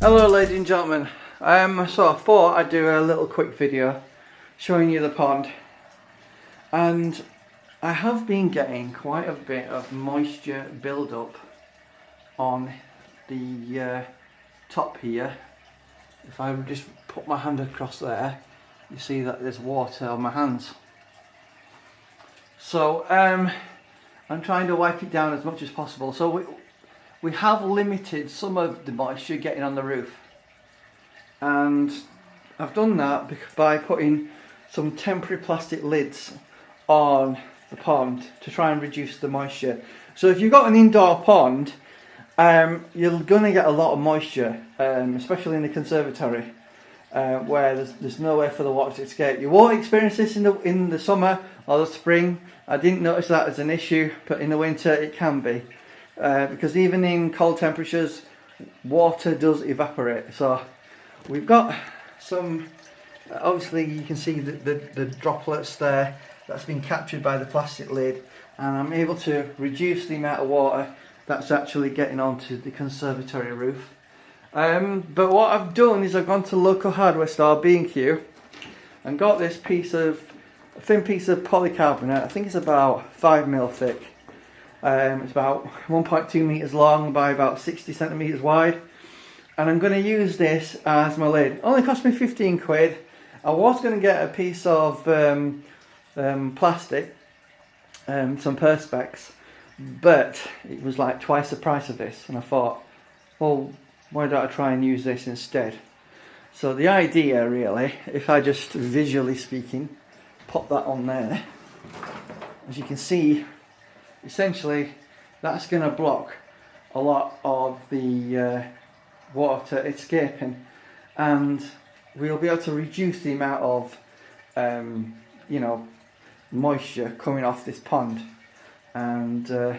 Hello ladies and gentlemen, so I thought I'd do a little quick video showing you the pond, and I have been getting quite a bit of moisture build up on the top here. If I just put my hand across there, you see that there's water on my hands. So I'm trying to wipe it down as much as possible. So we have limited some of the moisture getting on the roof, and I've done that by putting some temporary plastic lids on the pond to try and reduce the moisture. So if you've got an indoor pond, you're going to get a lot of moisture, especially in the conservatory, where there's nowhere for the water to escape. You won't experience this in the summer or the spring. I didn't notice that as an issue, but in the winter it can be. Because even in cold temperatures, water does evaporate. So we've got some, obviously you can see the droplets there that's been captured by the plastic lid, and I'm able to reduce the amount of water that's actually getting onto the conservatory roof. But what I've done is I've gone to local hardware store, B&Q, and got this thin piece of polycarbonate. I think it's about 5mm thick. It's about 1.2 meters long by about 60 centimeters wide, and I'm going to use this as my lid. It only cost me 15 quid. I was going to get a piece of plastic, some perspex, but it was like twice the price of this, and I thought, well, why don't I try and use this instead? So the idea really, if I just visually speaking pop that on there, as you can see, essentially that's going to block a lot of the water escaping, and we'll be able to reduce the amount of moisture coming off this pond. And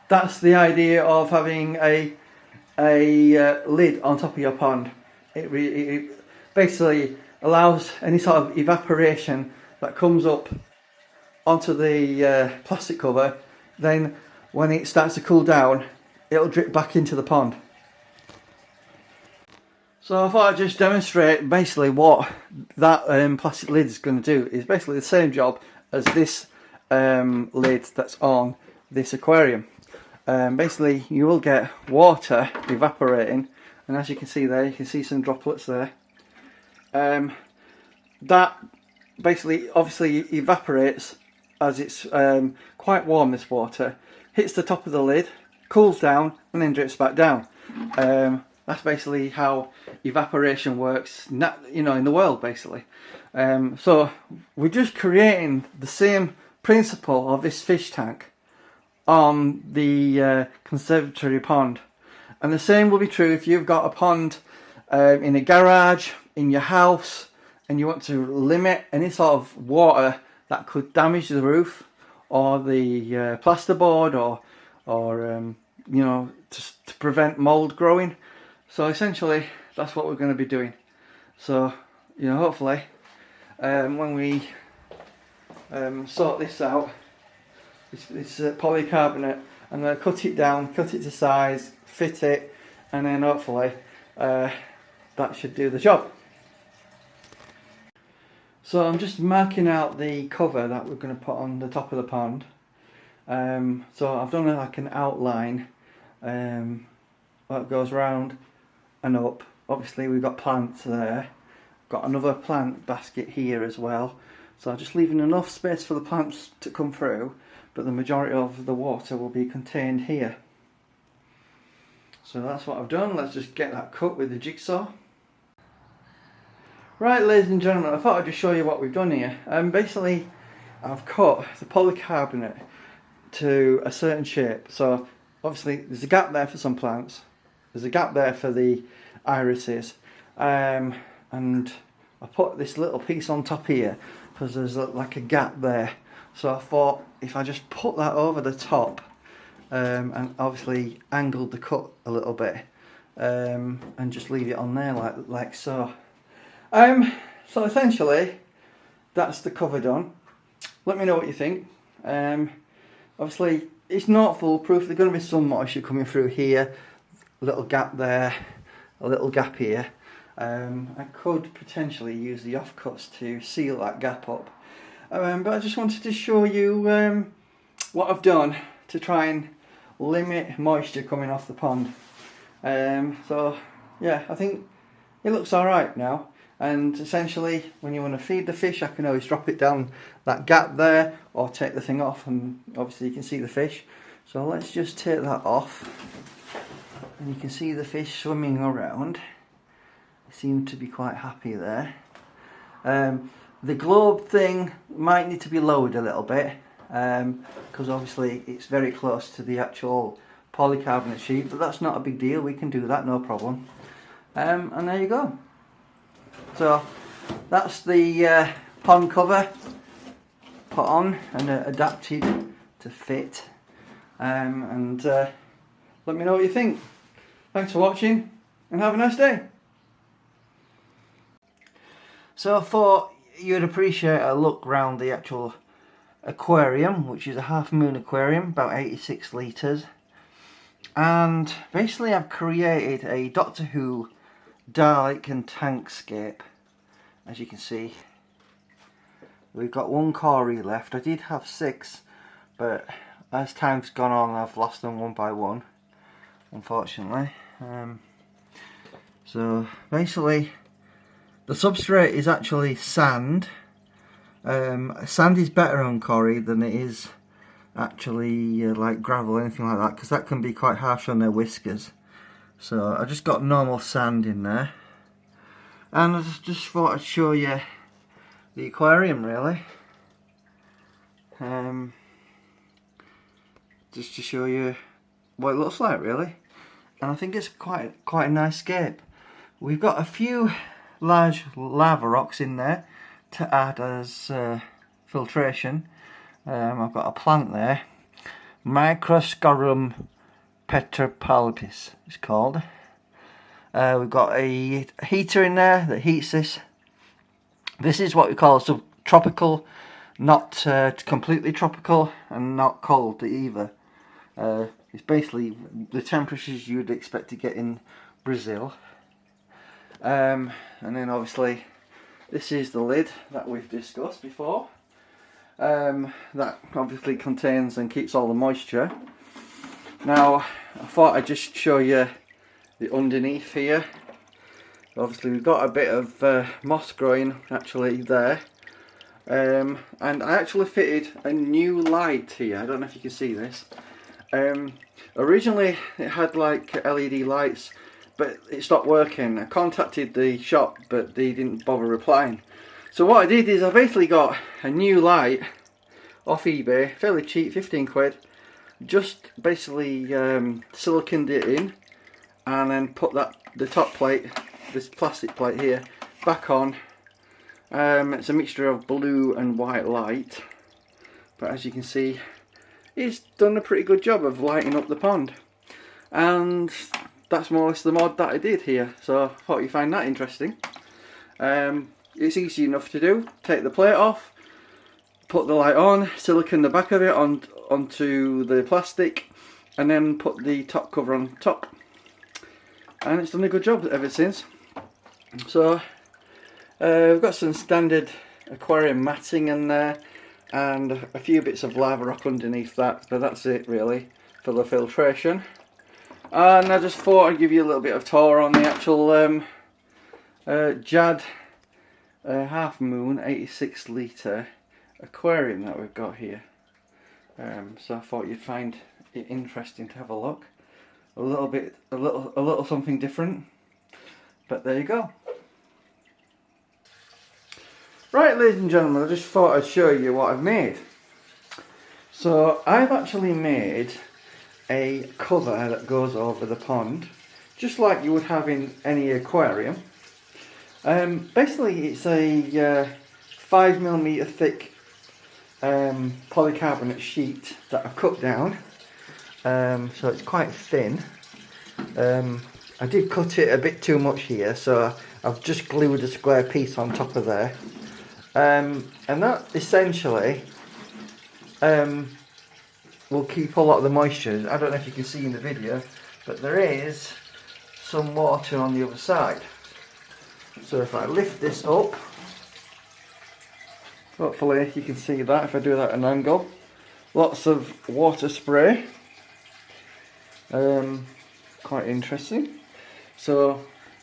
that's the idea of having a lid on top of your pond. It basically allows any sort of evaporation that comes up onto the plastic cover. Then when it starts to cool down, it'll drip back into the pond. So I thought I'd just demonstrate basically what that plastic lid is going to do. It's basically the same job as this lid that's on this aquarium. Basically you will get water evaporating, and as you can see there, you can see some droplets there. That basically obviously evaporates as it's quite warm, this water, hits the top of the lid, cools down, and then drips back down. That's basically how evaporation works, in the world, basically. So we're just creating the same principle of this fish tank on the conservatory pond. And the same will be true if you've got a pond in a garage, in your house, and you want to limit any sort of water that could damage the roof or the plasterboard, or to prevent mold growing. So essentially that's what we're going to be doing. So hopefully when we sort this out, this polycarbonate, I'm going to cut it down, cut it to size, fit it, and then hopefully that should do the job. So I'm just marking out the cover that we're going to put on the top of the pond. So I've done like an outline that goes round and up. Obviously we've got plants there. Got another plant basket here as well. So I'm just leaving enough space for the plants to come through, but the majority of the water will be contained here. So that's what I've done. Let's just get that cut with the jigsaw. Right, ladies and gentlemen, I thought I'd just show you what we've done here. Basically, I've cut the polycarbonate to a certain shape. So obviously there's a gap there for some plants, there's a gap there for the irises, and I put this little piece on top here because there's like a gap there. So I thought if I just put that over the top, and obviously angled the cut a little bit, and just leave it on there like so. So essentially that's the cover done. Let me know what you think. Obviously it's not foolproof. There's going to be some moisture coming through here, little gap there, a little gap here. I could potentially use the offcuts to seal that gap up, but I just wanted to show you what I've done to try and limit moisture coming off the pond. So yeah, I think it looks alright now, and essentially when you want to feed the fish, I can always drop it down that gap there or take the thing off, and obviously you can see the fish. So let's just take that off, and you can see the fish swimming around. They seem to be quite happy there. The globe thing might need to be lowered a little bit, because obviously it's very close to the actual polycarbonate sheet, but that's not a big deal, we can do that, no problem. And there you go. So that's the pond cover put on and adapted to fit, and let me know what you think. Thanks for watching and have a nice day. So I thought you'd appreciate a look round the actual aquarium, which is a half moon aquarium, about 86 litres. And basically I've created a Doctor Who Dalek and Tankscape. As you can see, we've got one Cory left. I did have 6, but as time's gone on I've lost them one by one, unfortunately. So basically the substrate is actually sand. Sand is better on Cory than it is actually like gravel or anything like that, because that can be quite harsh on their whiskers. So I just got normal sand in there, and I just thought I'd show you the aquarium really, just to show you what it looks like really. And I think it's quite a nice scape. We've got a few large lava rocks in there to add as filtration. I've got a plant there, Microscorum petripalpis it's called. We've got a heater in there that heats this. This is what we call subtropical, not completely tropical and not cold either. It's basically the temperatures you'd expect to get in Brazil. And then obviously this is the lid that we've discussed before. That obviously contains and keeps all the moisture. Now I thought I'd just show you the underneath here. Obviously we've got a bit of moss growing actually there, and I actually fitted a new light here. I don't know if you can see this. Originally it had like LED lights, but it stopped working. I contacted the shop, but they didn't bother replying. So what I did is I basically got a new light off eBay, fairly cheap, 15 quid. Just basically siliconed it in, and then put the top plate, this plastic plate here, back on. It's a mixture of blue and white light, but as you can see, it's done a pretty good job of lighting up the pond. And that's more or less the mod that I did here, so I thought you'd find that interesting. It's easy enough to do. Take the plate off, put the light on, silicone the back of it onto the plastic, and then put the top cover on top. And it's done a good job ever since. So we've got some standard aquarium matting in there, and a few bits of lava rock underneath that, but that's it really for the filtration. And I just thought I'd give you a little bit of tour on the actual JAD half moon 86 litre aquarium that we've got here. So I thought you'd find it interesting to have a look. A little something different. But there you go. Right, ladies and gentlemen, I just thought I'd show you what I've made. So I've actually made a cover that goes over the pond, just like you would have in any aquarium. Basically it's a 5mm thick polycarbonate sheet that I've cut down, so it's quite thin. I did cut it a bit too much here, so I've just glued a square piece on top of there, and that essentially will keep a lot of the moisture. I don't know if you can see in the video, but there is some water on the other side. So if I lift this up, hopefully you can see that if I do that at an angle. Lots of water spray. Quite interesting. So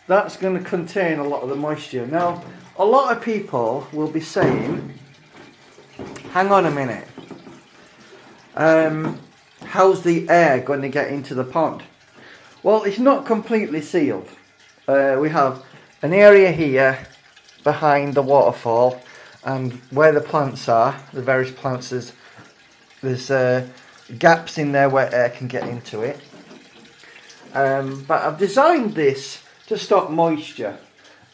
that's going to contain a lot of the moisture. Now, a lot of people will be saying, hang on a minute, how's the air going to get into the pond? Well, it's not completely sealed. We have an area here behind the waterfall, and where the plants are, the various plants, there's gaps in there where air can get into it. But I've designed this to stop moisture.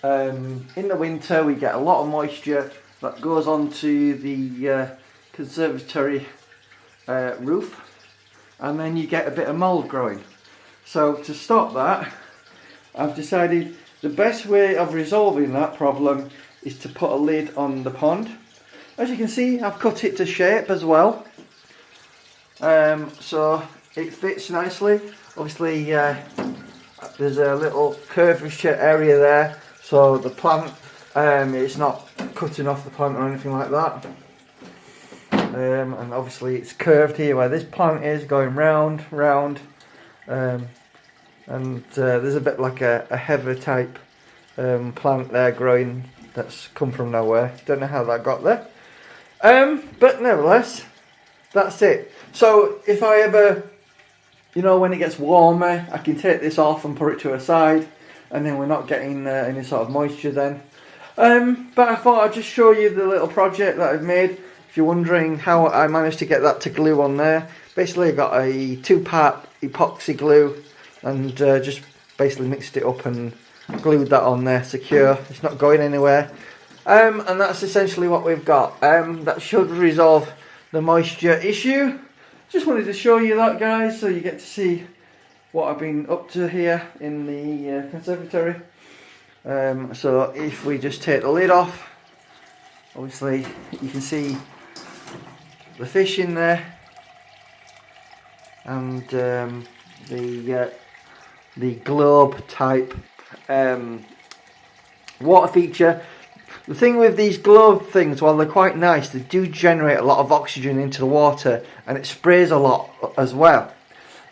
In the winter we get a lot of moisture that goes onto the conservatory roof, and then you get a bit of mould growing. So to stop that, I've decided the best way of resolving that problem is to put a lid on the pond. As you can see, I've cut it to shape as well, so it fits nicely. Obviously there's a little curvature area there, so the plant, it's not cutting off the plant or anything like that. And obviously it's curved here where this plant is, going round, and there's a bit like a heather type plant there growing that's come from nowhere. Don't know how that got there, but nevertheless, that's it. So if I ever, you know, when it gets warmer, I can take this off and put it to a side, and then we're not getting any sort of moisture then. But I thought I'd just show you the little project that I've made. If you're wondering how I managed to get that to glue on there, basically I got a 2-part epoxy glue and just basically mixed it up and glued that on there secure. It's not going anywhere. And that's essentially what we've got. That should resolve the moisture issue. Just wanted to show you that, guys, so you get to see what I've been up to here in the conservatory. So if we just take the lid off, obviously you can see the fish in there, and the globe type water feature. The thing with these globe things, while they're quite nice, they do generate a lot of oxygen into the water, and it sprays a lot as well.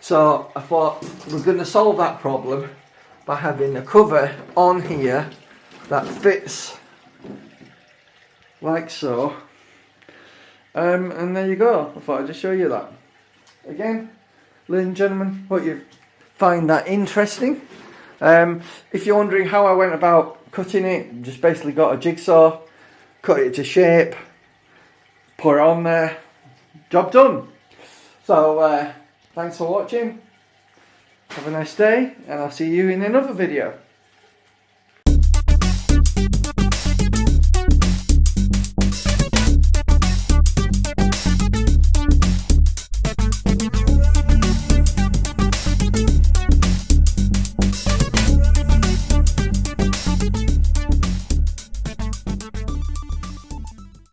So I thought we're going to solve that problem by having a cover on here that fits like so. And there you go. I thought I'd just show you that. Again, ladies and gentlemen, hope you find that interesting. If you're wondering how I went about cutting it, just basically got a jigsaw, cut it to shape, put it on there, job done. So thanks for watching, have a nice day, and I'll see you in another video.